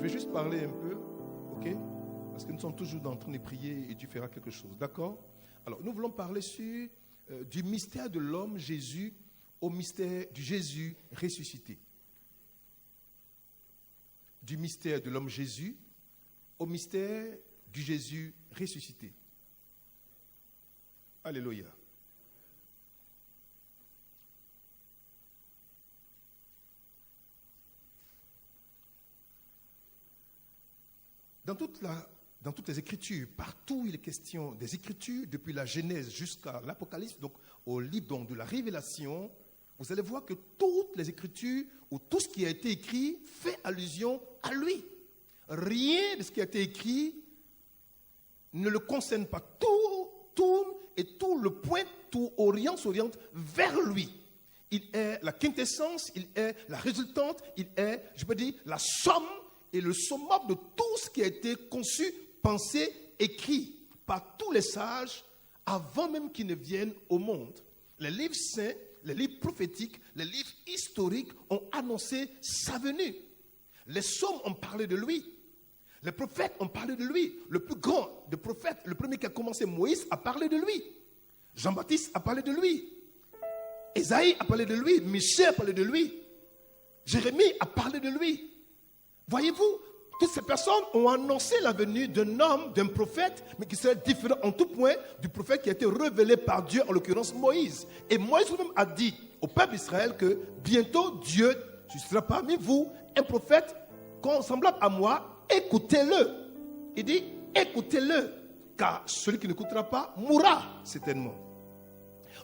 vais juste parler un peu, ok? Parce que nous sommes toujours en train de prier et Dieu fera quelque chose, d'accord? Alors, nous voulons parler sur du mystère de l'homme Jésus au mystère du Jésus ressuscité. Du mystère de l'homme Jésus au mystère du Jésus ressuscité. Alléluia. Dans toutes les Écritures, partout il est question des Écritures, depuis la Genèse jusqu'à l'Apocalypse, donc au livre donc, de la Révélation, vous allez voir que toutes les Écritures, ou tout ce qui a été écrit, fait allusion à lui. Rien de ce qui a été écrit ne le concerne pas. Tout tourne et tout le point, tout s'oriente vers lui. Il est la quintessence, il est la résultante, il est, je peux dire, la somme et le summum de tout ce qui a été conçu, pensé, écrit par tous les sages avant même qu'ils ne viennent au monde. Les livres saints, les livres prophétiques, les livres historiques ont annoncé sa venue. Les psaumes ont parlé de lui. Les prophètes ont parlé de lui. Le plus grand des prophètes, le premier qui a commencé, Moïse, a parlé de lui. Jean-Baptiste a parlé de lui. Ésaïe a parlé de lui. Michel a parlé de lui. Jérémie a parlé de lui. Voyez-vous, toutes ces personnes ont annoncé la venue d'un homme, d'un prophète, mais qui serait différent en tout point du prophète qui a été révélé par Dieu, en l'occurrence Moïse. Et Moïse lui-même a dit au peuple d'Israël que bientôt Dieu suscitera parmi vous un prophète semblable à moi, écoutez-le. Il dit, écoutez-le, car celui qui n'écoutera pas mourra certainement.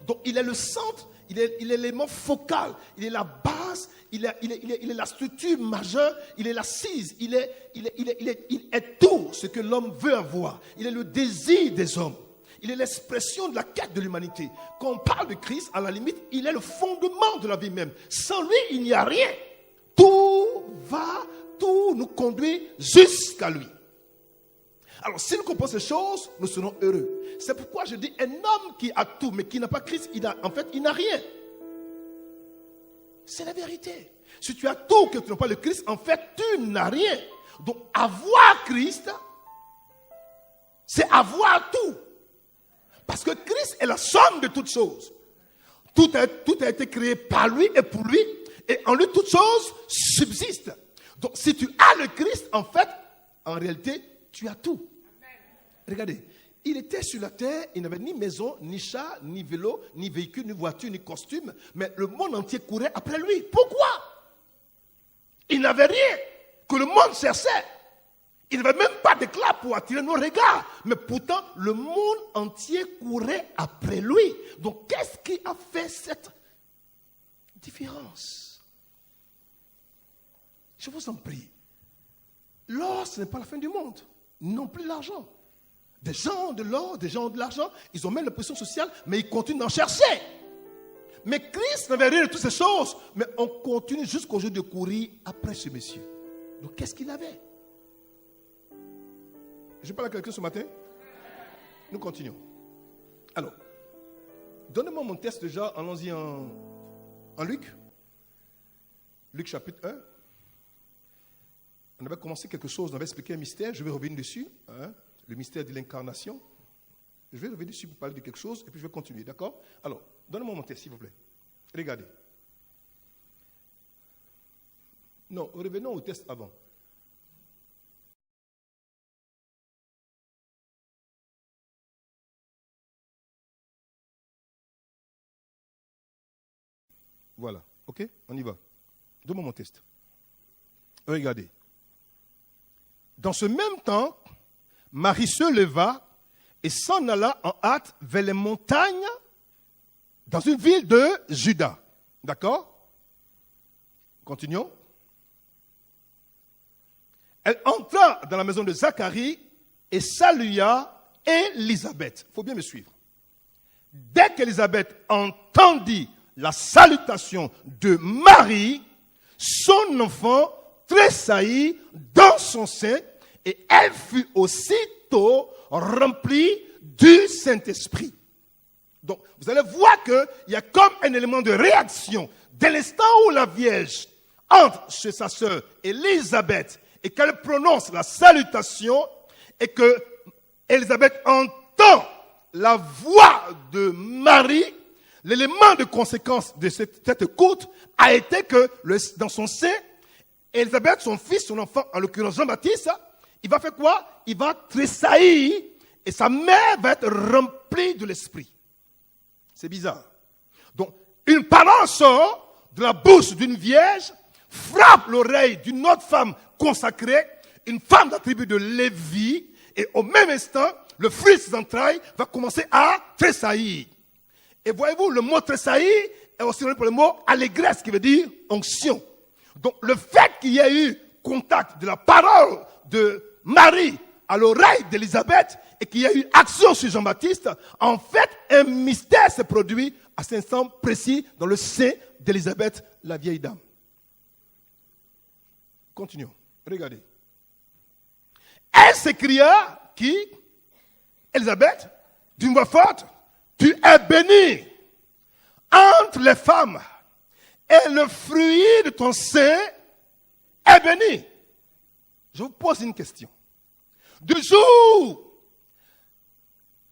Donc il est le centre, il est l'élément focal, il est la base, il est la structure majeure, il est l'assise, il est tout ce que l'homme veut avoir. Il est le désir des hommes. Il est l'expression de la quête de l'humanité. Quand on parle de Christ, à la limite, il est le fondement de la vie même. Sans lui, il n'y a rien. Tout nous conduit jusqu'à lui. Alors, si nous comprenons ces choses, nous serons heureux. C'est pourquoi je dis, un homme qui a tout, mais qui n'a pas Christ, en fait, il n'a rien. C'est la vérité. Si tu as tout, que tu n'as pas le Christ, en fait, tu n'as rien. Donc, avoir Christ, c'est avoir tout. Parce que Christ est la somme de toutes choses. Tout a été créé par lui et pour lui. Et en lui, toutes choses subsistent. Donc, si tu as le Christ, en fait, en réalité, tu as tout. Regardez, il était sur la terre, il n'avait ni maison, ni chat, ni vélo, ni véhicule, ni voiture, ni costume, mais le monde entier courait après lui. Pourquoi? Il n'avait rien que le monde cherchait. Il n'avait même pas d'éclat pour attirer nos regards, mais pourtant le monde entier courait après lui. Donc qu'est-ce qui a fait cette différence? Je vous en prie. L'or, ce n'est pas la fin du monde, non plus l'argent. Des gens ont de l'or, des gens ont de l'argent, ils ont même la pression sociale, mais ils continuent d'en chercher. Mais Christ n'avait rien de toutes ces choses, mais on continue jusqu'au jour de courir après ce monsieur. Donc qu'est-ce qu'il avait? Je parle à quelqu'un ce matin? Nous continuons. Alors, donnez-moi mon texte déjà, allons-y en Luc. Luc chapitre 1. On avait commencé quelque chose, on avait expliqué un mystère, je vais revenir dessus. Le mystère de l'incarnation. Je vais revenir dessus pour parler de quelque chose et puis je vais continuer, d'accord? Alors, donnez-moi mon texte, s'il vous plaît. Regardez. Non, revenons au texte avant. Voilà, ok? On y va. Donne-moi mon texte. Regardez. Dans ce même temps, Marie se leva et s'en alla en hâte vers les montagnes dans une ville de Juda. D'accord? Continuons. Elle entra dans la maison de Zacharie et salua Élisabeth. Il faut bien me suivre. Dès qu'Élisabeth entendit la salutation de Marie, son enfant tressaillit dans son sein et elle fut aussitôt remplie du Saint-Esprit. Donc, vous allez voir qu'il y a comme un élément de réaction. Dès l'instant où la Vierge entre chez sa sœur Élisabeth et qu'elle prononce la salutation et que Élisabeth entend la voix de Marie, l'élément de conséquence de cette écoute a été que dans son sein, Élisabeth, son fils, son enfant, en l'occurrence Jean-Baptiste, il va faire quoi? Il va tressaillir et sa mère va être remplie de l'esprit. C'est bizarre. Donc, une parole sort de la bouche d'une vierge, frappe l'oreille d'une autre femme consacrée, une femme de la tribu de Lévi, et au même instant, le fruit de ses entrailles va commencer à tressaillir. Et voyez-vous, le mot tressaillir est aussi donné pour le mot allégresse, qui veut dire onction. Donc, le fait qu'il y ait eu contact de la parole de Marie à l'oreille d'Élisabeth et qu'il y ait eu action sur Jean-Baptiste, en fait, un mystère s'est produit à cet instant précis dans le sein d'Élisabeth, la vieille dame. Continuons. Regardez. Elle s'écria, qui? Élisabeth, d'une voix forte, tu es bénie entre les femmes et le fruit de ton sein est béni. Je vous pose une question. Du jour,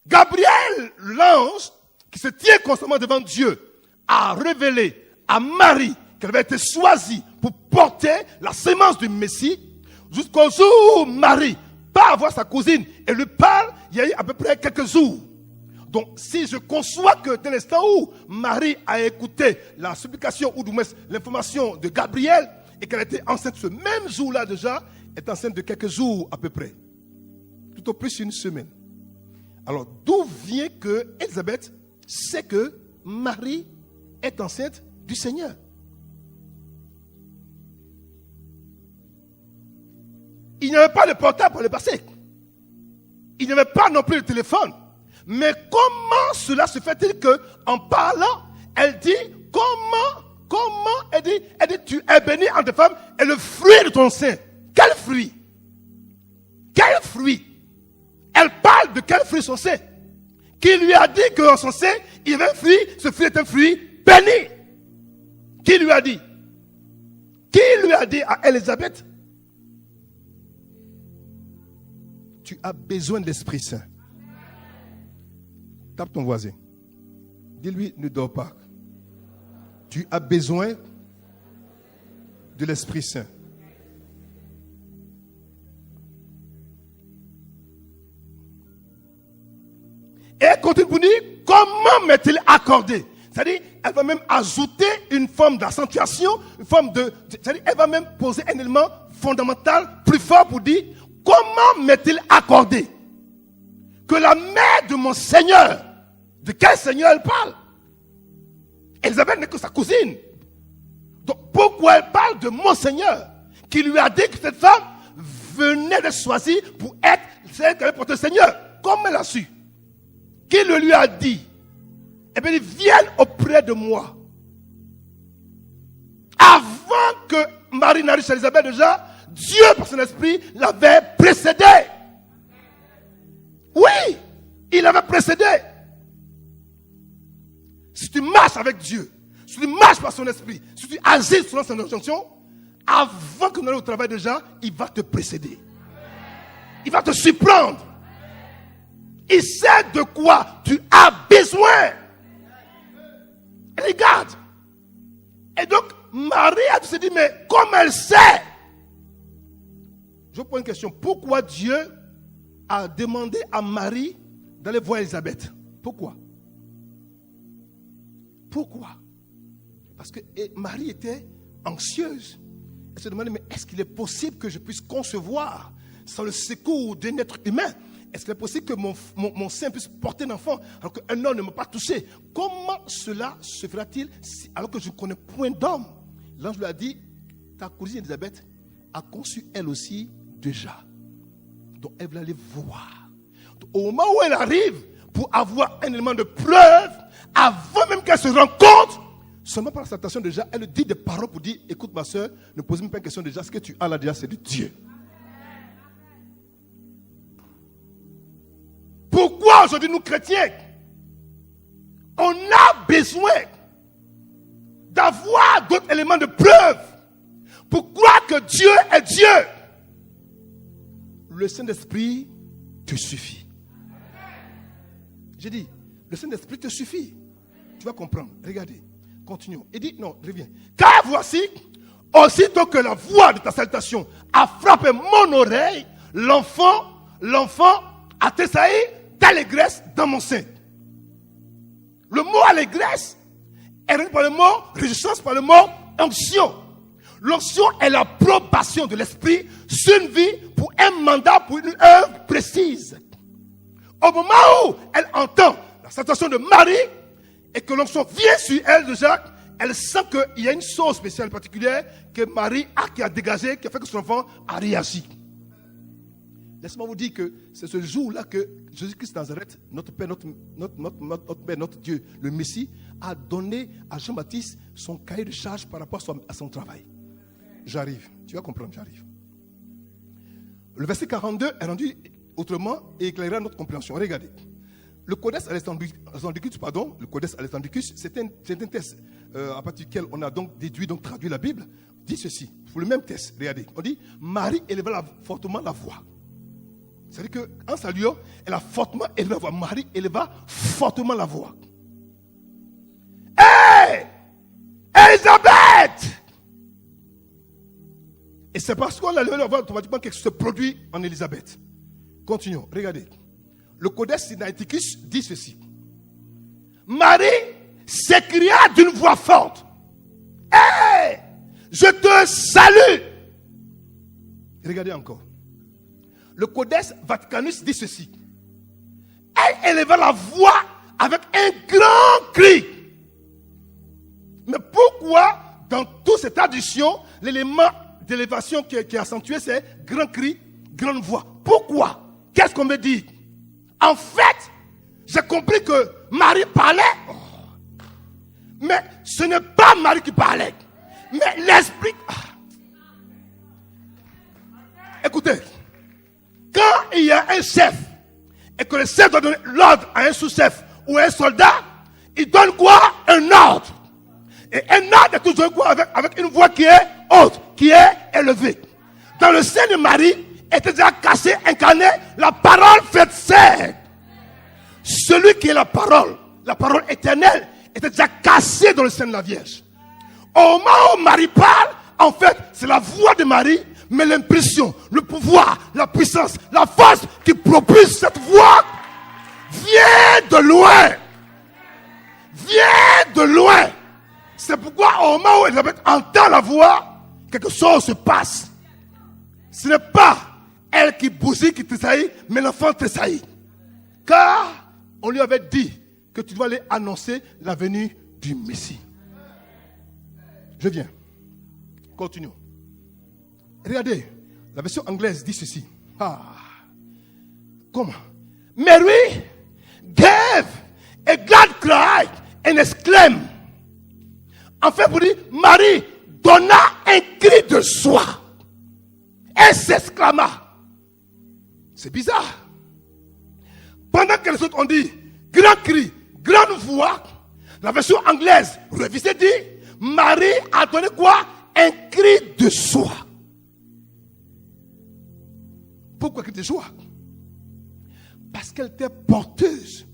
Gabriel, l'ange, qui se tient constamment devant Dieu, a révélé à Marie qu'elle avait été choisie pour porter la sémence du Messie, jusqu'au jour où Marie part voir sa cousine et lui parle, il y a eu à peu près quelques jours. Donc, si je conçois que dès l'instant où Marie a écouté la supplication ou du moins l'information de Gabriel et qu'elle était enceinte ce même jour-là déjà, est enceinte de quelques jours à peu près. Tout au plus une semaine. Alors, d'où vient que Élisabeth sait que Marie est enceinte du Seigneur? Il n'y avait pas de portable pour le passer. Il n'y avait pas non plus de téléphone. Mais comment cela se fait-il qu'en parlant, elle dit, elle dit, tu es bénie entre les femmes et le fruit de ton sein. Quel fruit? Quel fruit? Elle parle de quel fruit son sein? Qui lui a dit que dans son sein, il y avait un fruit, ce fruit est un fruit béni? Qui lui a dit? Qui lui a dit à Élisabeth? Tu as besoin de l'Esprit Saint. Tape ton voisin. Dis-lui, ne dors pas. Tu as besoin de l'Esprit Saint. Et elle continue pour dire, comment m'est-il accordé? C'est-à-dire, elle va même ajouter une forme d'accentuation, une forme c'est-à-dire, elle va même poser un élément fondamental plus fort pour dire, comment m'est-il accordé que la mère de mon Seigneur, de quel Seigneur elle parle? Élisabeth n'est que sa cousine. Donc pourquoi elle parle de mon Seigneur, qui lui a dit que cette femme venait de choisir pour être celle qui avait porté le Seigneur? Comment elle a su? Qui le lui a dit? Eh bien, il vient auprès de moi. Avant que Marie n'arrive chez Élisabeth, déjà, Dieu, par son esprit, l'avait précédé. Oui, il avait précédé. Si tu marches avec Dieu, si tu marches par son esprit, si tu agis selon son injonction, avant que nous allions au travail déjà, il va te précéder. Il va te surprendre. Il sait de quoi tu as besoin. Regarde. Et donc, Marie a se dit, mais comme elle sait. Je vous pose une question. Pourquoi Dieu a demandé à Marie d'aller voir Élisabeth? Pourquoi? Pourquoi? Parce que Marie était anxieuse. Elle se demandait, mais est-ce qu'il est possible que je puisse concevoir sans le secours d'un être humain? Est-ce qu'il est possible que mon sein puisse porter un enfant alors qu'un homme ne m'a pas touché? Comment cela se fera-t-il alors que je ne connais point d'homme? L'ange lui a dit, ta cousine Élisabeth a conçu elle aussi déjà. Donc elle veut aller voir. Donc, au moment où elle arrive pour avoir un élément de preuve, avant même qu'elle se rencontre, seulement par la salutation déjà, elle dit des paroles pour dire, écoute ma soeur, ne pose même pas une question déjà, ce que tu as là déjà c'est de Dieu. Pourquoi aujourd'hui nous chrétiens, on a besoin d'avoir d'autres éléments de preuve pour croire que Dieu est Dieu? le Saint-Esprit te suffit. J'ai dit, le Saint-Esprit te suffit. Tu vas comprendre. Regardez, continuons. Il dit, non, reviens. Car voici, aussitôt que la voix de ta salutation a frappé mon oreille, l'enfant a tressailli d'allégresse dans mon sein. Le mot allégresse est rendu par le mot réjouissance, par le mot onction. L'onction est l'approbation de l'esprit sur une vie pour un mandat, pour une œuvre précise. Au moment où elle entend la salutation de Marie et que l'onction vient sur elle déjà, elle sent qu'il y a une chose spéciale particulière que Marie a dégagée, qui a fait que son enfant a réagi. Laissez-moi vous dire que c'est ce jour-là que Jésus-Christ de Nazareth, notre Père, notre Dieu, le Messie, a donné à Jean-Baptiste son cahier de charge par rapport à son travail. J'arrive, tu vas comprendre, j'arrive. Le verset 42 est rendu autrement et éclairera notre compréhension. Regardez. Le Codex Alexandricus, c'est un texte à partir duquel on a donc déduit, donc traduit la Bible, dit ceci. Pour le même texte, regardez. On dit, Marie éleva fortement la voix. C'est-à-dire qu'en saluant, elle a fortement élevé la voix. Marie éleva fortement la voix. Hé! Élisabeth! Et c'est parce qu'on a levé la voix automatiquement quelque chose se produit en Élisabeth. Continuons, regardez. Le Codex Sinaiticus dit ceci. Marie s'écria d'une voix forte. Hé! Je te salue! Regardez encore. Le Codex Vaticanus dit ceci. Elle éleva la voix avec un grand cri. Mais pourquoi, dans toutes ces traditions, l'élément d'élévation qui est accentué, c'est grand cri, grande voix? Pourquoi? Qu'est-ce qu'on me dit? En fait, j'ai compris que Marie parlait. Mais ce n'est pas Marie qui parlait. Mais l'esprit. Écoutez. Quand il y a un chef et que le chef doit donner l'ordre à un sous-chef ou à un soldat, il donne quoi? Un ordre. Et un ordre est toujours quoi? Avec une voix qui est haute, qui est élevée. Dans le sein de Marie était déjà caché, incarné, la parole faite chair. Celui qui est la parole éternelle, était déjà caché dans le sein de la Vierge. Au moment où Marie parle, en fait, c'est la voix de Marie. Mais l'impression, le pouvoir, la puissance, la force qui propulse cette voix vient de loin. Vient de loin. C'est pourquoi au moment où Elisabeth entend la voix, quelque chose se passe. Ce n'est pas elle qui bousille, qui tressaillit, mais l'enfant tressaillit. Car on lui avait dit que tu dois aller annoncer la venue du Messie. Je viens. Continuons. Regardez, la version anglaise dit ceci. Comment? Mary gave a glad cry and exclaimed. En fait, vous dites, Marie donna un cri de joie. Elle s'exclama. C'est bizarre. Pendant que les autres ont dit, grand cri, grande voix, la version anglaise, révisée, dit, Marie a donné quoi? Un cri de joie. Pourquoi cri de joie? Parce qu'elle était porteuse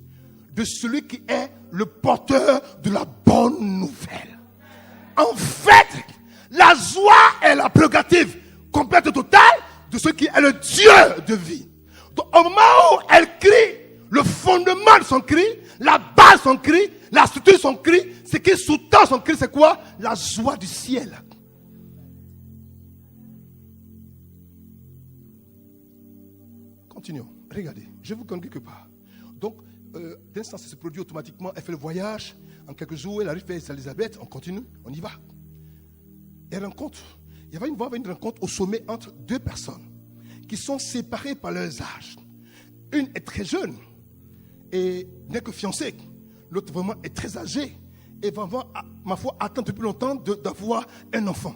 de celui qui est le porteur de la bonne nouvelle. En fait, la joie est la prérogative complète et totale de celui qui est le Dieu de vie. Donc, au moment où elle crie, le fondement de son cri, la base de son cri, la structure de son cri, ce qui sous-tend son cri, c'est quoi? La joie du ciel. Continuons. Regardez, je vous connais quelque part. Donc, d'instant, ça se produit automatiquement. Elle fait le voyage. En quelques jours, elle arrive à Elisabeth. On continue, on y va. Elle rencontre. Il va y avoir une rencontre au sommet entre deux personnes qui sont séparées par leurs âges. Une est très jeune et n'est que fiancée. L'autre vraiment est très âgée et va avoir, ma foi, attendre depuis longtemps d'avoir un enfant.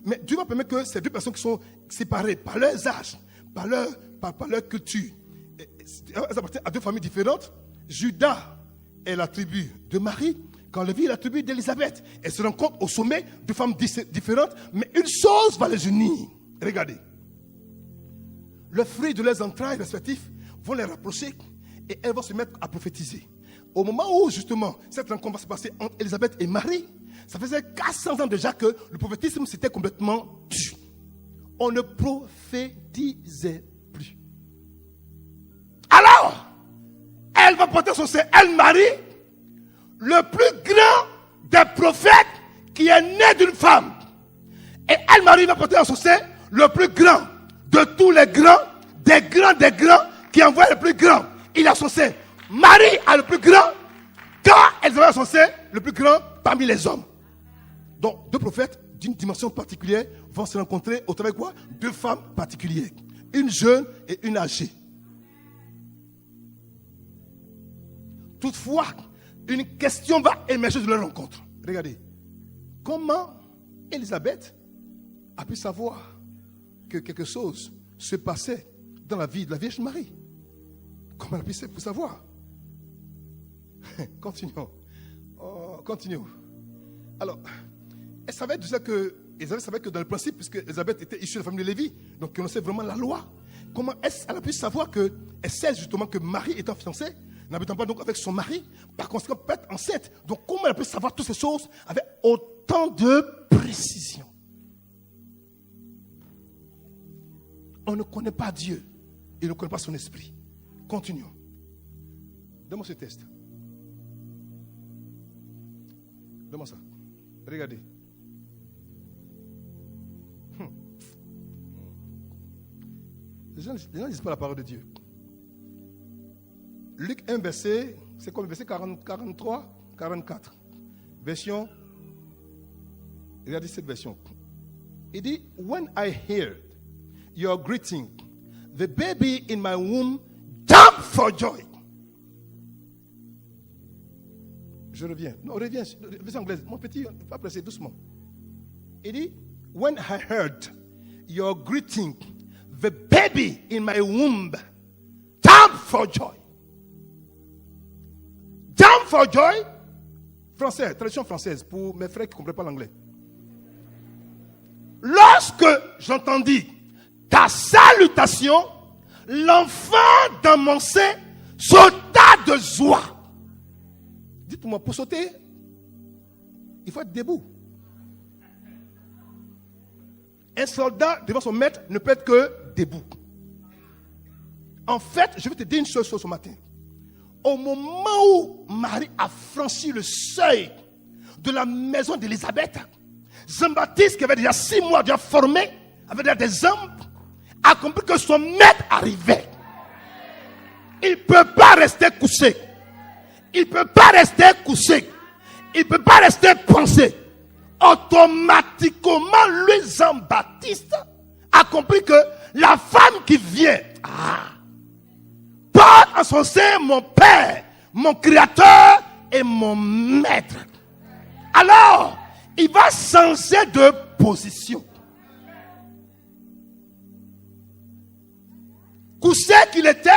Mais Dieu va permettre que ces deux personnes qui sont séparées par leurs âges, par leur culture, elles appartiennent à deux familles différentes. Judas est la tribu de Marie, quand Lévi est la tribu d'Élisabeth. Elles se rencontrent au sommet de femmes différentes, mais une chose va les unir. Regardez. le fruit de leurs entrailles respectifs vont les rapprocher et elles vont se mettre à prophétiser. Au moment où, justement, cette rencontre va se passer entre Élisabeth et Marie, ça faisait 400 ans déjà que le prophétisme s'était complètement tué. On ne prophétisait plus. Alors, elle va porter son sein, elle, Marie, le plus grand des prophètes qui est né d'une femme. Et elle, Marie, va porter dans son sein le plus grand de tous les grands, des grands, qui envoient le plus grand. Il a son sein. Marie a le plus grand, car elle envoie son sein le plus grand parmi les hommes. Donc, deux prophètes d'une dimension particulière vont se rencontrer au travers de quoi? Deux femmes particulières. Une jeune et une âgée. Toutefois, une question va émerger de leur rencontre. Regardez. Comment Élisabeth a pu savoir que quelque chose se passait dans la vie de la Vierge Marie? Comment elle a pu savoir? Continuons. Continuons. Alors, Élisabeth savait que dans le principe, puisque Élisabeth était issue de la famille de Lévi, donc elle connaissait vraiment la loi. Comment elle a pu savoir elle sait justement que Marie étant fiancée, n'habitant pas donc avec son mari, par conséquent peut être enceinte. Donc comment elle a pu savoir toutes ces choses avec autant de précision? On ne connaît pas Dieu, il ne connaît pas son esprit. Continuons. Donne-moi ce test. Donne-moi ça. Regardez. Les gens ne disent pas la parole de Dieu. Luc 1, verset, c'est comme verset 43, 44. Version, regardez cette version. Il dit, when I heard your greeting, the baby in my womb jumped for joy. Je reviens. Non, reviens. Version anglaise. Mon petit, pas presser doucement. Il dit, when I heard your greeting, the baby in my womb jumped for joy. Jump for joy. Français, traduction française pour mes frères qui ne comprennent pas l'anglais. Lorsque j'entendis ta salutation, l'enfant dans mon sein sauta de joie. Dites-moi, pour sauter, il faut être debout. Un soldat devant son maître ne peut être que debout. En fait, je vais te dire une chose ce matin. Au moment où Marie a franchi le seuil de la maison d'Élisabeth, Jean-Baptiste, qui avait déjà 6 mois déjà formé, avait déjà des hommes, a compris que son maître arrivait. Il ne peut pas rester couché. Il ne peut pas rester couché. Il ne peut pas rester pensé. Automatiquement, lui, Jean-Baptiste, a compris que la femme qui vient, porte en son sein mon Père, mon Créateur et mon Maître. Alors, il va changer de position. Couché qu'il était,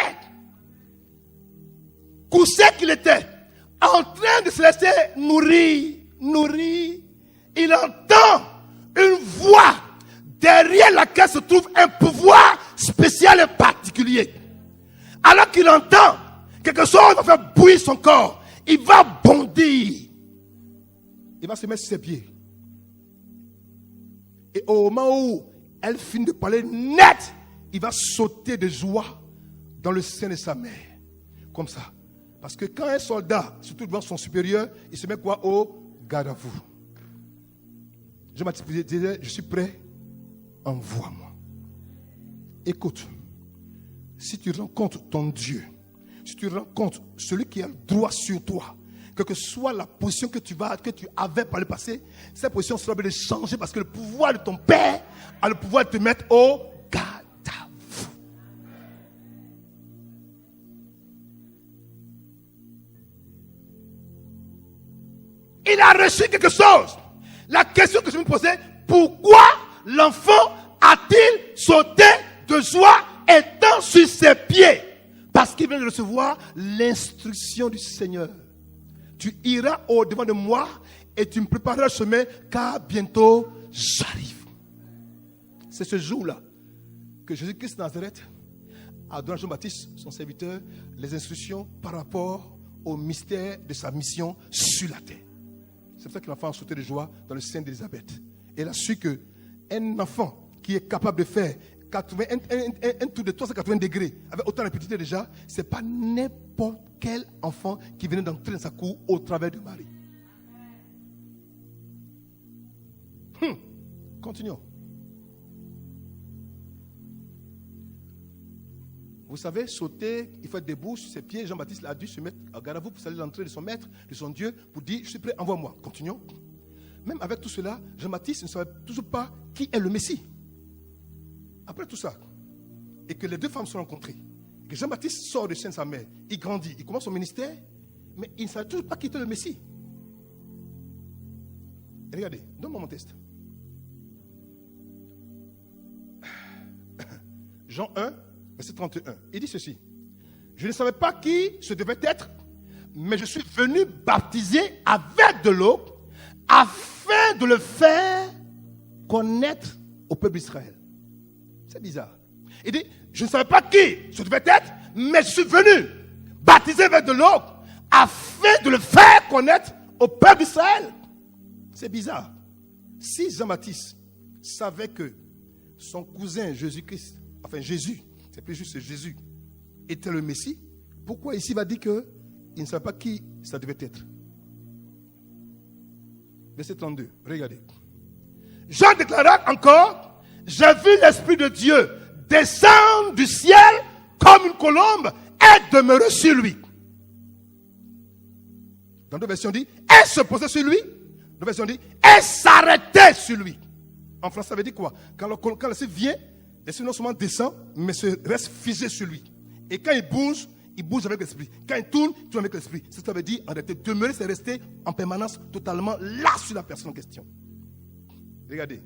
en train de se laisser nourrir, il entend une voix derrière laquelle se trouve un pouvoir spécial et particulier. Alors qu'il entend quelque chose va faire bouillir son corps, il va bondir. Il va se mettre sur ses pieds. Et au moment où elle finit de parler net, il va sauter de joie dans le sein de sa mère. Comme ça. Parce que quand un soldat, surtout devant son supérieur, il se met quoi? Au garde à vous. Jean-Baptiste disait, je suis prêt, envoie-moi. Écoute, si tu rencontres ton Dieu, si tu rencontres celui qui a le droit sur toi, quelle que soit la position que tu avais par le passé, cette position sera obligée de changer parce que le pouvoir de ton Père a le pouvoir de te mettre au garde à vous. Il a reçu quelque chose. La question que je me posais, pourquoi l'enfant a-t-il sauté de joie étant sur ses pieds? Parce qu'il vient de recevoir l'instruction du Seigneur. Tu iras au-devant de moi et tu me prépareras le chemin car bientôt j'arrive. C'est ce jour-là que Jésus-Christ de Nazareth a donné à Jean-Baptiste, son serviteur, les instructions par rapport au mystère de sa mission sur la terre. C'est pour ça que l'enfant a sauté de joie dans le sein d'Élisabeth. Et elle a su qu'un enfant qui est capable de faire un tour de 380 degrés avec autant de rapidité déjà, ce n'est pas n'importe quel enfant qui venait d'entrer dans sa cour au travers de Marie. Continuons. Vous savez, sauter, il faut être debout sur ses pieds. Jean-Baptiste a dû se mettre à garde à vous pour saluer l'entrée de son maître, de son Dieu, pour dire, je suis prêt, envoie-moi. Continuons. Même avec tout cela, Jean-Baptiste ne savait toujours pas qui est le Messie. Après tout ça, et que les deux femmes se rencontrées, que Jean-Baptiste sort de sein de sa mère, il grandit, il commence son ministère, mais il ne savait toujours pas qui était le Messie. Et regardez, donne-moi mon test. Jean 1, verset 31. Il dit ceci. Je ne savais pas qui ce devait être, mais je suis venu baptiser avec de l'eau afin de le faire connaître au peuple d'Israël. C'est bizarre. Il dit, je ne savais pas qui ce devait être, mais je suis venu baptiser avec de l'eau afin de le faire connaître au peuple d'Israël. C'est bizarre. Si Jean-Baptiste savait que son cousin Jésus-Christ, enfin Jésus, c'est plus juste Jésus, était le Messie, pourquoi ici il va dire qu'il ne savait pas qui ça devait être? Verset 32, regardez. Jean déclara encore, j'ai vu l'Esprit de Dieu descendre du ciel comme une colombe et demeurer sur lui. Dans deux versions dit, elle se posait sur lui. Dans deux versions dit, elle s'arrêtait sur lui. En français, ça veut dire quoi? Quand l'Esprit vient, l'Esprit non seulement descend, mais se reste figé sur lui. Et quand il bouge avec l'Esprit. Quand il tourne avec l'Esprit. C'est ce que ça veut dire, en réalité, demeurer, c'est rester en permanence totalement là sur la personne en question. Regardez.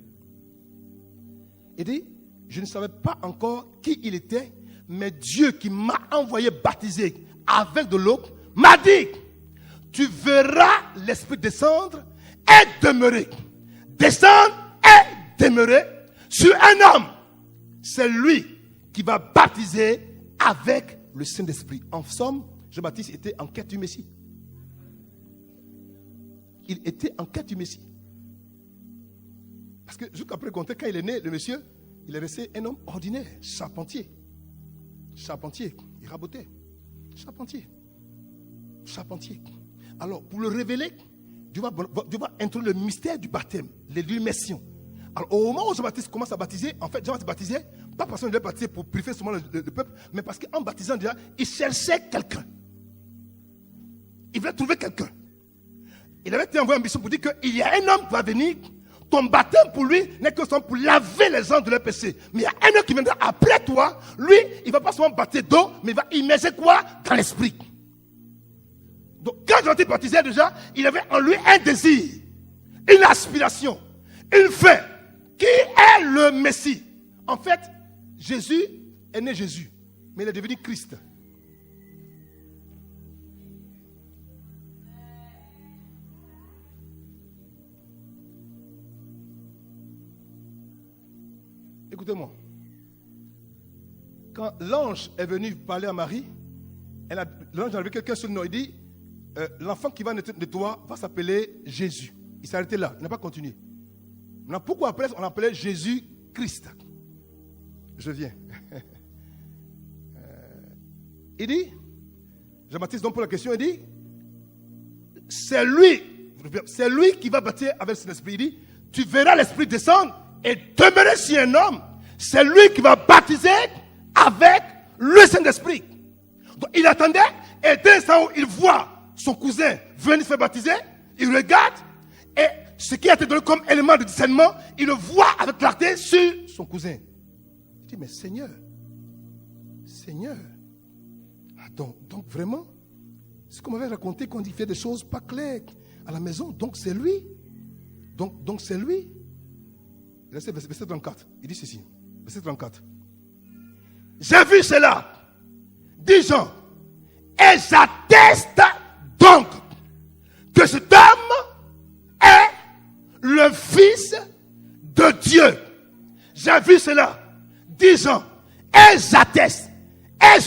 Il dit, je ne savais pas encore qui il était, mais Dieu qui m'a envoyé baptiser avec de l'eau m'a dit, tu verras l'Esprit descendre et demeurer. Descendre et demeurer sur un homme. C'est lui qui va baptiser avec le Saint-Esprit. En somme, Jean-Baptiste était en quête du Messie. Il était en quête du Messie. Parce que jusqu'après le contexte, quand il est né, le monsieur, il est resté un homme ordinaire, charpentier. Charpentier, il rabotait. Charpentier. Alors, pour le révéler, Dieu va introduire le mystère du baptême, l'illumination. Alors, au moment où Jean-Baptiste commence à baptiser, en fait, Jean-Baptiste baptisait, pas parce qu'il devait baptiser pour priver seulement le peuple, mais parce qu'en baptisant déjà, il cherchait quelqu'un. Il voulait trouver quelqu'un. Il avait été envoyé en mission pour dire qu'il y a un homme qui va venir. Ton baptême pour lui n'est que pour laver les gens de leurs péchés. Mais il y a un homme qui viendra après toi. Lui, il ne va pas seulement baptiser d'eau, mais il va immerger quoi? Dans l'esprit. Donc, quand Jean-Baptiste baptisait déjà, il avait en lui un désir, une aspiration, une faim. Qui est le Messie? En fait, Jésus est né Jésus, mais il est devenu Christ. Écoutez-moi. Quand l'ange est venu parler à Marie, l'ange a enlevé quelqu'un sur le nom. Il dit, l'enfant qui va naître de toi va s'appeler Jésus. Il s'est arrêté là, il n'a pas continué. Maintenant, pourquoi après on l'appelait Jésus-Christ? Je viens. Il dit, Jean-Baptiste donc pour la question, il dit, c'est lui qui va baptiser avec son esprit. Il dit, tu verras l'esprit descendre et demeurer sur un homme. C'est lui qui va baptiser avec le Saint-Esprit. Donc il attendait, et dès l'instant où il voit son cousin venir se faire baptiser, il regarde, et ce qui a été donné comme élément de discernement, il le voit avec clarté sur son cousin. Il dit, mais Seigneur, donc vraiment, ce qu'on m'avait raconté quand il fait des choses pas claires à la maison, donc c'est lui. Donc c'est lui. Verset 34, il dit ceci, verset 34. J'ai vu cela, dit Jean, et j'atteste donc que cet homme est le Fils de Dieu. J'ai vu cela, dit Jean, et j'atteste.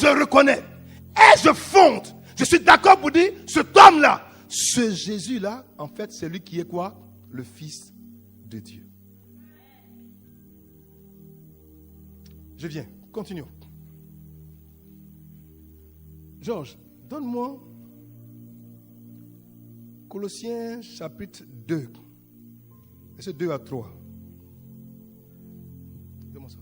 je reconnais, et je fonde. Je suis d'accord pour dire, cet homme-là, ce Jésus-là, en fait, c'est lui qui est quoi? Le Fils de Dieu. Je viens, continuons. Georges, donne-moi Colossiens chapitre 2, verset 2 à 3. Donne-moi ça.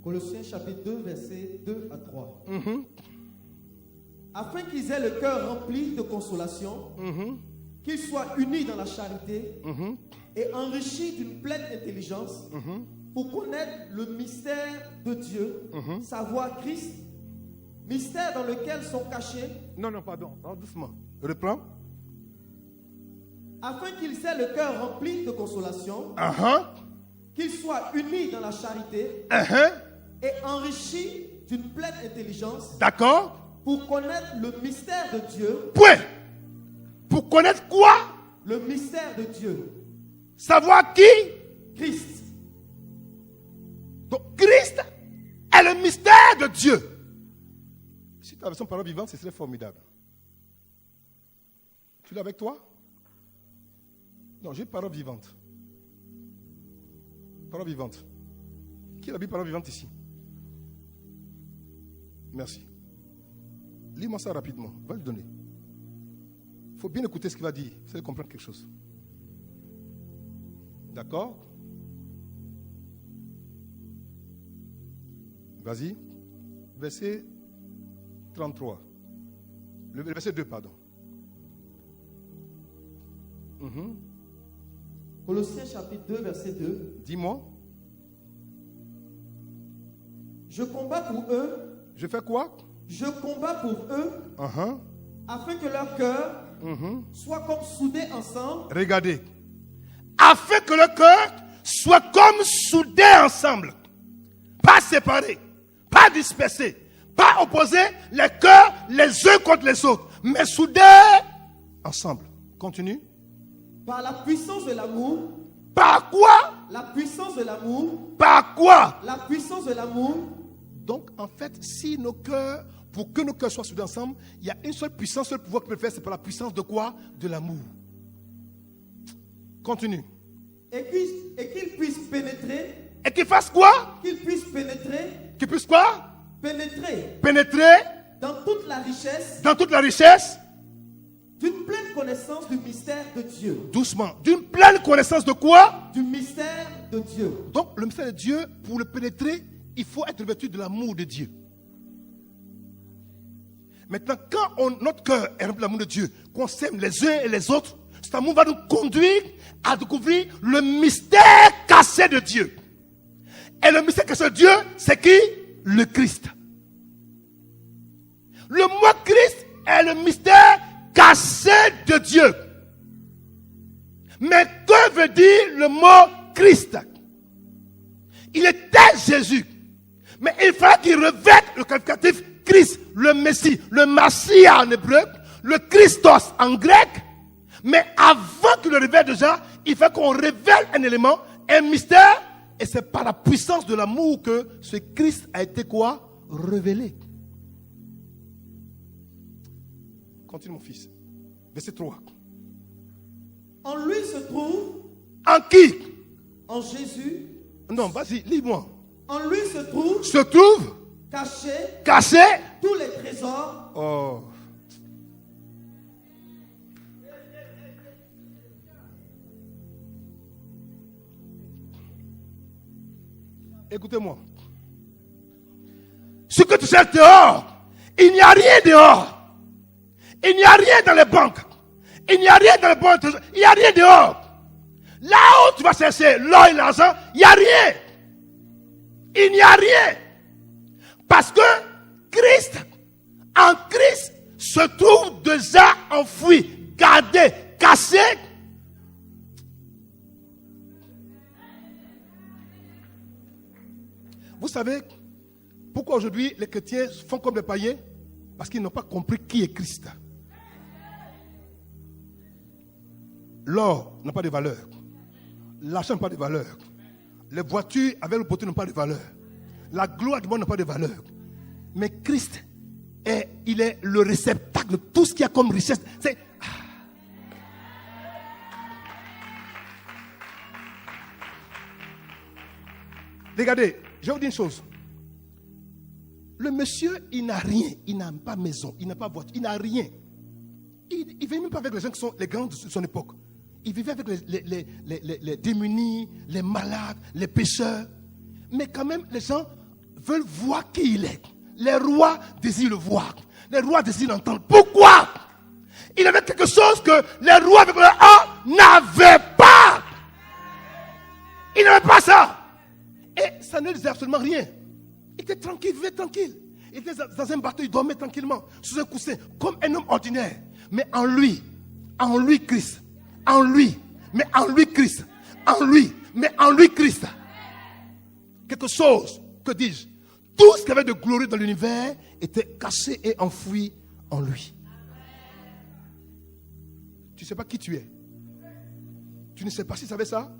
Colossiens chapitre 2, verset 2 à 3. Mm-hmm. Afin qu'ils aient le cœur rempli de consolation, qu'ils soient unis dans la charité et enrichis d'une pleine intelligence pour connaître le mystère de Dieu, savoir Christ, mystère dans lequel sont cachés. Non, pardon, doucement. Reprends. Afin qu'ils aient le cœur rempli de consolation, qu'ils soient unis dans la charité et enrichis d'une pleine intelligence. D'accord. Pour connaître le mystère de Dieu. Point. Pour connaître quoi? Le mystère de Dieu. Savoir qui? Christ. Donc Christ est le mystère de Dieu. Si tu avais son parole vivante, ce serait formidable. Tu l'as avec toi? Non, j'ai parole vivante. Parole vivante. Qui a vu parole vivante ici? Merci. Lis-moi ça rapidement. Va lui donner. Il faut bien écouter ce qu'il va dire. Vous allez comprendre quelque chose. D'accord? Vas-y. Verset 33. Le verset 2, pardon. Colossiens chapitre 2, verset 2. Dis-moi. Je combats pour eux. Je fais quoi? Je combats pour eux afin que leur cœur soit comme soudé ensemble. Regardez. Afin que le cœur soit comme soudé ensemble. Pas séparés, pas dispersés, pas opposés les cœurs les uns contre les autres, mais soudés ensemble. Continue. Par la puissance de l'amour. Par quoi? La puissance de l'amour. Par quoi? La puissance de l'amour. Donc, en fait, si nos cœurs, pour que nos cœurs soient soudés ensemble, il y a une seule puissance, un seul pouvoir qui peut le faire, c'est par la puissance de quoi? De l'amour. Continue. Et qu'ils puissent pénétrer. Et qu'ils fassent quoi? Qu'ils puissent pénétrer. Qu'ils puissent quoi? Pénétrer. Pénétrer. Dans toute la richesse. Dans toute la richesse. D'une pleine connaissance du mystère de Dieu. Doucement. D'une pleine connaissance de quoi? Du mystère de Dieu. Donc, le mystère de Dieu, pour le pénétrer, il faut être revêtu de l'amour de Dieu. Maintenant, quand notre cœur est rempli de l'amour de Dieu, qu'on s'aime les uns et les autres, cet amour va nous conduire à découvrir le mystère caché de Dieu. Et le mystère caché de Dieu, c'est qui? Le Christ. Le mot Christ est le mystère caché de Dieu. Mais que veut dire le mot Christ? Il était Jésus. Mais il fallait qu'il revête le qualificatif Christ, le Messie, le Massia en hébreu, le Christos en grec. Mais avant qu'il le révèle déjà, il faut qu'on révèle un élément, un mystère. Et c'est par la puissance de l'amour que ce Christ a été quoi? Révélé. Continue mon fils. Verset 3. En lui se trouve. En qui? En Jésus. Non, vas-y, lis-moi. En lui se trouve. Se trouve. Caché. Tous les trésors. Oh. Écoutez-moi. Ce que tu cherches dehors, il n'y a rien dehors. Il n'y a rien dans les banques. Il n'y a rien dans les banques. Il n'y a rien dehors. Là où tu vas chercher l'or et l'argent, il n'y a rien. Il n'y a rien. Parce que Christ, en Christ, se trouve déjà enfoui, gardé, caché. Vous savez pourquoi aujourd'hui les chrétiens font comme les païens? Parce qu'ils n'ont pas compris qui est Christ. L'or n'a pas de valeur. L'argent n'a pas de valeur. Les voitures avec l'opportunité n'ont pas de valeur. La gloire du monde n'a pas de valeur. Mais Christ, il est le réceptacle de tout ce qu'il y a comme richesse. C'est... Regardez, je vais vous dire une chose. Le monsieur, il n'a rien. Il n'a pas maison, il n'a pas voiture, il n'a rien. Il ne vit même pas avec les gens qui sont les grands de son époque. Il vivait avec les démunis, les malades, les pécheurs. Mais quand même, les gens veulent voir qui il est. Les rois désirent le voir. Les rois désirent l'entendre. Pourquoi? Il avait quelque chose que les rois avec leur A n'avaient pas. Il n'avait pas ça. Et ça ne disait absolument rien. Il était tranquille, il vivait tranquille. Il était dans un bateau, il dormait tranquillement, sous un coussin, comme un homme ordinaire. Mais en lui Christ. En lui, mais en lui Christ. En lui, mais en lui Christ. Quelque chose, que dis-je? Tout ce qu'il y avait de glorieux dans l'univers était caché et enfoui en lui. Tu ne sais pas qui tu es. Tu ne sais pas si tu savais ça.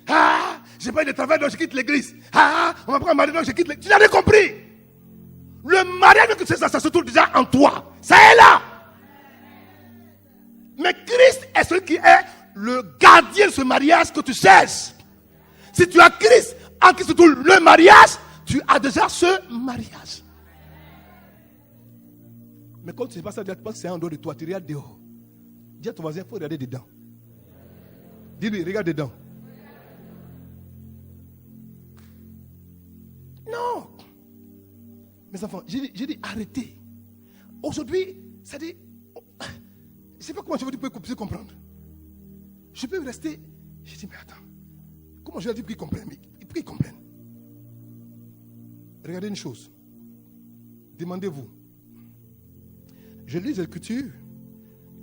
Ah, j'ai pas eu de travail donc je quitte l'église. Ah, on va prendre un mari donc je quitte l'église. Tu n'avais compris. Le mariage que c'est ça se trouve déjà en toi. Ça est là. Mais Christ est celui qui est le gardien de ce mariage que tu cherches. Si tu as Christ, en qui se trouve le mariage, tu as déjà ce mariage. Mais quand tu ne sais pas ça, tu penses que c'est en dehors de toi, tu regardes dehors. Dis à ton voisin, il faut regarder dedans. Dis-lui, regarde dedans. Non. Mes enfants, j'ai dit arrêtez. Aujourd'hui, ça dit, je ne sais pas comment je veux dire pour que vous puissiez comprendre. Je peux rester. J'ai dit, mais attends, comment je vais dire pour qu'ils comprennent? Pour qu'ils comprennent. Regardez une chose. Demandez-vous. Je lis les Écritures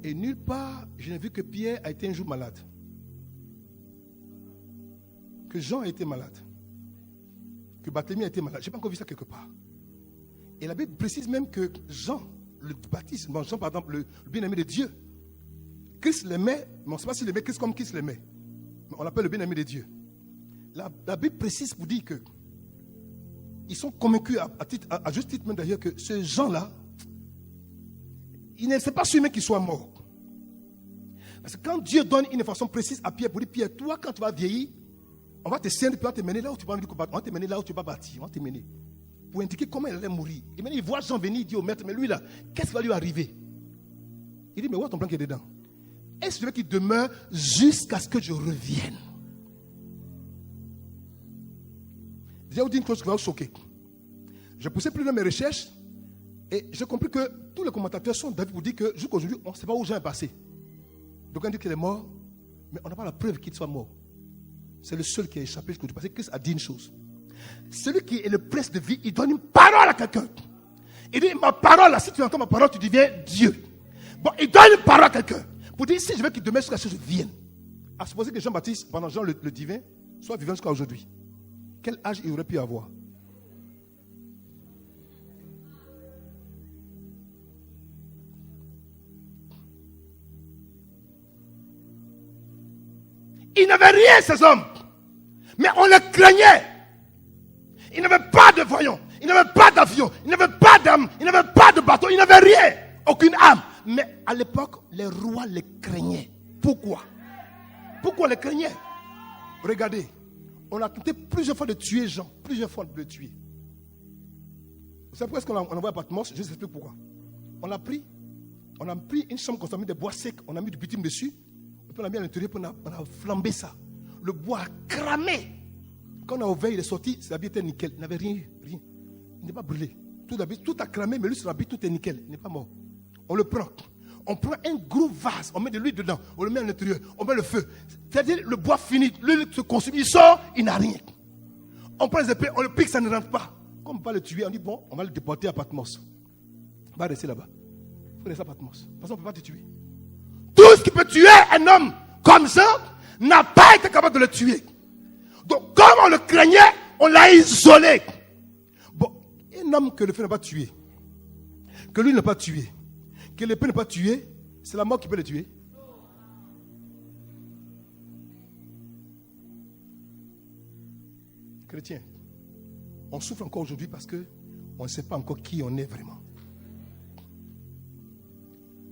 et nulle part je n'ai vu que Pierre a été un jour malade. Que Jean a été malade. Que Barthélemy a été malade. Je n'ai pas encore vu ça quelque part. Et la Bible précise même que Jean, le Baptiste, Jean par exemple, le bien-aimé de Dieu, Christ l'aimait, mais on ne sait pas s'il aimait Christ comme Christ l'aimait. Mais on l'appelle le bien-aimé de Dieu. La Bible précise pour dire que ils sont convaincus, à juste titre même d'ailleurs, que ce Jean-là, il ne sait pas sûr même qu'il soit mort. Parce que quand Dieu donne une façon précise à Pierre pour dire, Pierre, toi quand tu vas vieillir, on va te scindre, puis on va te mener là où tu vas on va te mener là où tu vas bâtir, on va te mener. Pour indiquer comment il allait mourir. Et maintenant il voit Jean venir, il dit au maître, mais lui là, qu'est-ce qui va lui arriver? Il dit, mais où est ton plan qui est dedans? Est-ce que je veux qu'il demeure jusqu'à ce que je revienne? Déjà, vous dis une chose qui va vous choquer. Je poussais plus dans mes recherches et j'ai compris que tous les commentateurs sont d'accord pour dire que jusqu'à aujourd'hui, on ne sait pas où Jean est passé. Donc on dit qu'il est mort, mais on n'a pas la preuve qu'il soit mort. C'est le seul qui a échappé jusqu'à aujourd'hui. Parce que Christ a dit une chose. Celui qui est le prince de vie, il donne une parole à quelqu'un. Il dit, ma parole, là, si tu entends ma parole, tu deviens Dieu. Bon, il donne une parole à quelqu'un. Pour dire, si je veux qu'il demeure jusqu'à ce que je vienne. À supposer que Jean-Baptiste, pendant Jean le divin, soit vivant jusqu'à aujourd'hui. Quel âge il aurait pu avoir? Il n'avait rien, ces hommes. Mais on les craignait. Il n'avait pas de voyants. Il n'avait pas d'avion. Il n'avait pas d'âme. Il n'avait pas de bateau. Il n'avait rien. Aucune âme. Mais à l'époque, les rois les craignaient. Pourquoi? Pourquoi on les craignait? Regardez. On a tenté plusieurs fois de tuer Jean. Plusieurs fois de le tuer. Vous savez pourquoi est-ce qu'on a envoyé à Patmos? Je vous explique pourquoi. On a pris une chambre qu'on a mis des bois secs. On a mis du bitume dessus. Et puis on a mis à l'intérieur. On a flambé ça. Le bois a cramé. Quand on a ouvert, il est sorti. Ses habits étaient nickel. Il n'avait rien eu. Rien. Il n'est pas brûlé. Tout a cramé. Mais lui, son habit, tout est nickel. Il n'est pas mort. On le prend. On prend un gros vase. On met de l'huile dedans. On le met à l'intérieur. On met le feu. C'est-à-dire, le bois finit. L'huile se consume. Il sort. Il n'a rien. On prend les épées. On le pique. Ça ne rentre pas. Comme on ne peut pas le tuer, on dit bon, on va le déporter à Patmos. On va rester là-bas. Il faut rester à Patmos. Parce qu'on ne peut pas te tuer. Tout ce qui peut tuer un homme comme ça n'a pas été capable de le tuer. Donc, comme on le craignait, on l'a isolé. Bon, un homme que le feu n'a pas tué, que lui n'a pas tué, que l'épée n'a pas tué, c'est la mort qui peut le tuer. Chrétiens, on souffre encore aujourd'hui parce qu'on ne sait pas encore qui on est vraiment.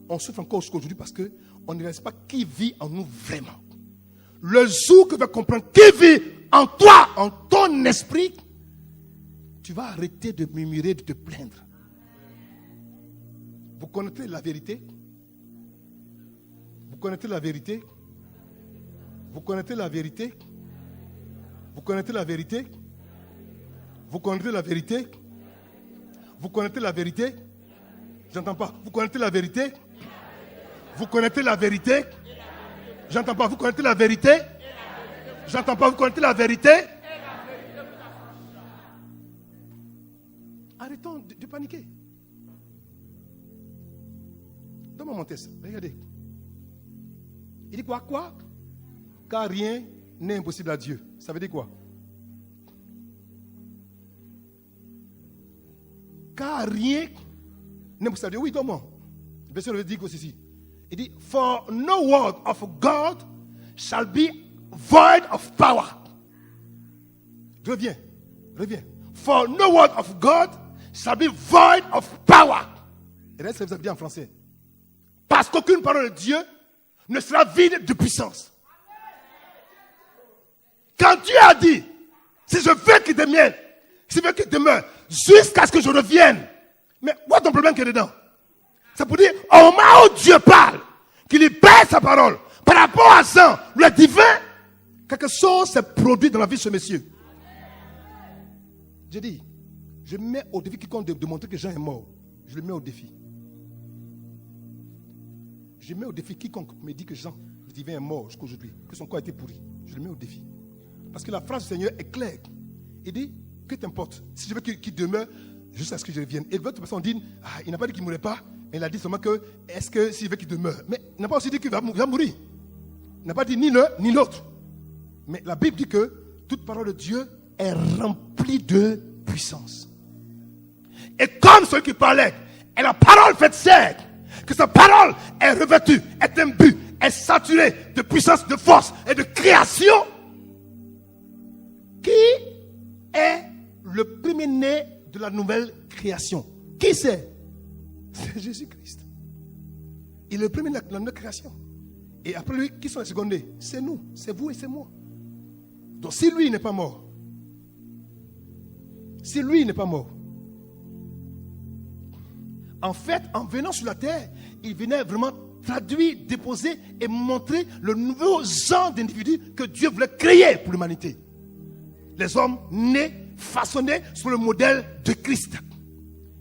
On souffre encore aujourd'hui parce qu'on ne réalise pas qui vit en nous vraiment. Le jour que tu vas comprendre qui vit en toi, en ton esprit, tu vas arrêter de murmurer, de te plaindre. Vous connaissez la vérité? Vous connaissez la vérité? Vous connaissez la vérité? Vous connaissez la vérité? Vous connaissez la vérité? Vous connaissez la vérité? J'entends pas. Vous connaissez la vérité? Vous connaissez la vérité? J'entends pas. Vous connaissez la vérité? J'entends pas. Vous connaissez la vérité? Arrêtons de paniquer. Donne-moi mon texte. Regardez. Il dit quoi? Car rien n'est impossible à Dieu. Ça veut dire quoi? Car rien n'est impossible à Dieu. Oui, donne-moi. Le verset veut dire que ceci. Il dit, for no word of God shall be void of power. Reviens. For no word of God shall be void of power. Et là, ça veut dire en français. Parce qu'aucune parole de Dieu ne sera vide de puissance. Quand Dieu a dit, si je veux qu'il demeure, si je veux qu'il demeure, jusqu'à ce que je revienne. Mais quoi ton problème qui est dedans? C'est pour dire, au moment où Dieu parle, qu'il libère sa parole, par rapport à ça, le divin, quelque chose s'est produit dans la vie de ce monsieur. J'ai dit, je mets au défi quiconque de montrer que Jean est mort. Je le mets au défi. Je mets au défi quiconque me dit que Jean, le divin, est mort jusqu'à aujourd'hui, que son corps a été pourri. Je le mets au défi. Parce que la phrase du Seigneur est claire. Il dit, que t'importe, si je veux qu'il demeure jusqu'à ce que je revienne. Et l'autre personne dit, il n'a pas dit qu'il ne mourrait pas, mais il a dit seulement que, est-ce que s'il veut qu'il demeure? Mais il n'a pas aussi dit qu'il va mourir. Il n'a pas dit ni l'un ni l'autre. Mais la Bible dit que toute parole de Dieu est remplie de puissance. Et comme celui qui parlait est la parole faite chair, que sa parole est revêtue, est imbue, est saturée de puissance, de force et de création, qui est le premier-né de la nouvelle création? Qui c'est? C'est Jésus-Christ. Il est le premier-né de la nouvelle création. Et après lui, qui sont les seconds-nés? C'est nous, c'est vous et c'est moi. Donc si lui n'est pas mort, en fait, en venant sur la terre, il venait vraiment traduire, déposer et montrer le nouveau genre d'individu que Dieu voulait créer pour l'humanité. Les hommes nés, façonnés sur le modèle de Christ.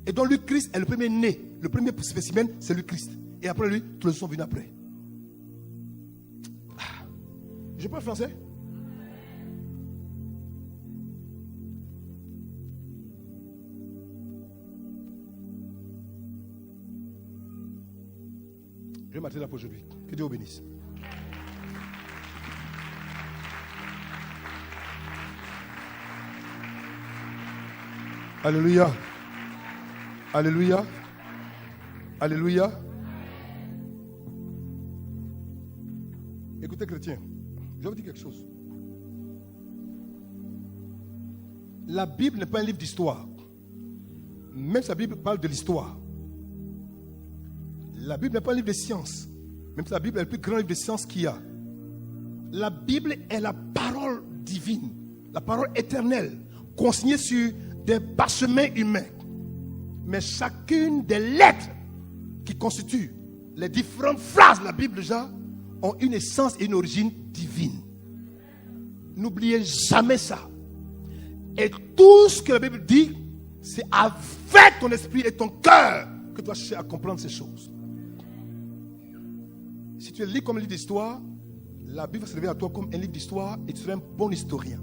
Et donc, lui, Christ est le premier né. Le premier spécimen, c'est le Christ. Et après lui, tous les autres sont venus après. Je parle français? Je vais m'arrêter là pour aujourd'hui. Que Dieu vous bénisse. Alléluia. Alléluia. Alléluia. Écoutez, chrétiens, je vais vous dire quelque chose. La Bible n'est pas un livre d'histoire. Même si la Bible parle de l'histoire. La Bible n'est pas un livre de science. Même si la Bible est le plus grand livre de science qu'il y a. La Bible est la parole divine. La parole éternelle. Consignée sur des parchemins humains. Mais chacune des lettres qui constituent les différentes phrases de la Bible déjà ont une essence et une origine divine. N'oubliez jamais ça. Et tout ce que la Bible dit, c'est avec ton esprit et ton cœur que tu vas chercher à comprendre ces choses. Si tu lis comme un livre d'histoire, la Bible va se révéler à toi comme un livre d'histoire et tu seras un bon historien.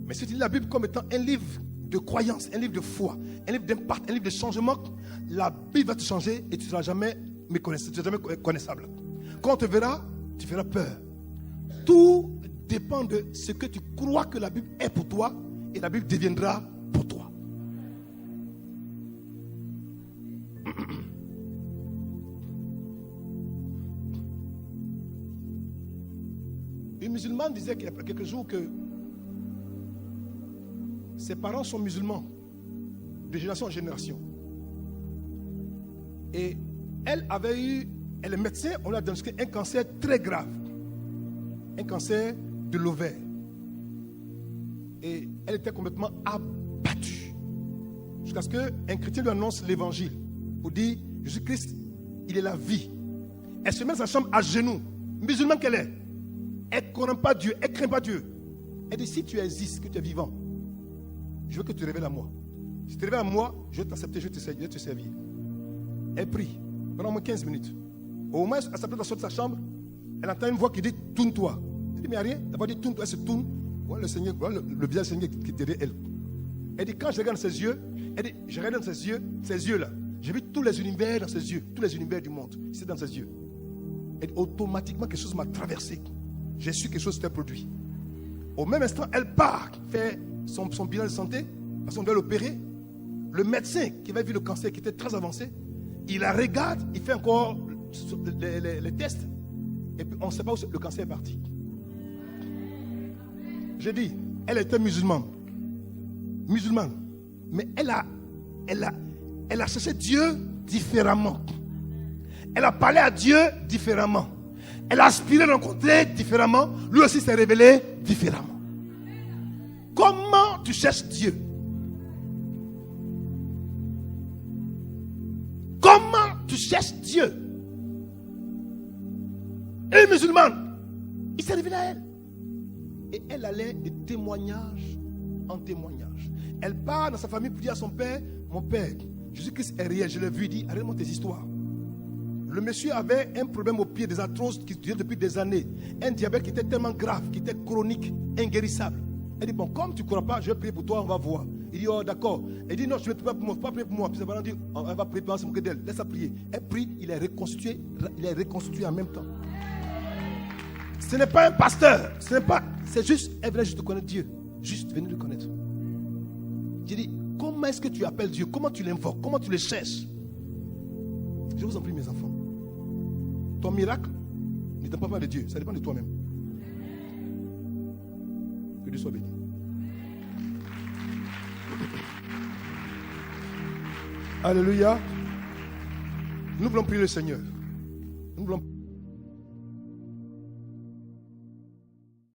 Mais si tu lis la Bible comme étant un livre de croyance, un livre de foi, un livre d'impact, un livre de changement, la Bible va te changer et tu ne seras jamais méconnaissable. Tu seras jamais connaissable. Quand on te verra, tu feras peur. Tout dépend de ce que tu crois que la Bible est pour toi et la Bible deviendra pour toi. Une musulmane disait qu'il y a quelques jours que ses parents sont musulmans, de génération en génération. Et elle est médecin, on lui a diagnostiqué un cancer très grave. Un cancer de l'ovaire. Et elle était complètement abattue. Jusqu'à ce qu'un chrétien lui annonce l'évangile. Pour dire, Jésus-Christ, il est la vie. Elle se met dans sa chambre à genoux, musulmane qu'elle est. Elle ne connaît pas Dieu, elle ne craint pas Dieu. Elle dit, si tu existes, que tu es vivant, je veux que tu te révèles à moi. Si tu te révèles à moi, je vais t'accepter, je vais te servir. Elle prie pendant au moins 15 minutes. Au moins, elle s'apprête à sortir de sa chambre. Elle entend une voix qui dit, tourne-toi. Elle dit, mais il n'y a rien. D'abord, dit, tourne-toi. Elle se tourne. Voilà le Seigneur, voilà le visage du Seigneur qui est derrière elle. Elle dit, quand je regarde dans ses yeux, elle dit, je regarde dans ses yeux-là. J'ai vu tous les univers dans ses yeux, tous les univers du monde. C'est dans ses yeux. Et automatiquement, quelque chose m'a traversé. J'ai su que quelque chose s'était produit. Au même instant, elle part faire son bilan de santé, parce qu'on doit l'opérer. Le médecin qui avait vu le cancer, qui était très avancé, il la regarde, il fait encore les tests, et puis on ne sait pas où le cancer est parti. J'ai dit, elle était musulmane, mais elle a cherché Dieu différemment. Elle a parlé à Dieu différemment. Elle a aspiré à rencontrer différemment. Lui aussi s'est révélé différemment. Comment tu cherches Dieu? Comment tu cherches Dieu? Elle est musulmane. Il s'est révélé à elle. Et elle allait de témoignage en témoignage. Elle part dans sa famille pour dire à son père, mon père, Jésus-Christ est réel, je l'ai vu, il dit, arrête-moi tes histoires. Le monsieur avait un problème au pied, des arthroses qui durait depuis des années. Un diabète qui était tellement grave, qui était chronique, inguérissable. Elle dit, bon, comme tu ne crois pas, je vais prier pour toi, on va voir. Il dit, oh d'accord. Elle dit, non, je ne vais pas prier pour moi. Puis ses parents disent, on va prier pour moi, c'est mon d'elle. Laisse-la prier. Elle prie, il est reconstitué en même temps. Ce n'est pas un pasteur, c'est juste, elle venait juste de connaître Dieu. Juste venir le connaître. J'ai dit, comment est-ce que tu appelles Dieu? Comment tu l'invoques? Comment tu le cherches? Je vous en prie, mes enfants. Ton miracle ne dépend pas de Dieu, ça dépend de toi-même. Que Dieu soit béni. Alléluia. Nous voulons prier le Seigneur. Nous voulons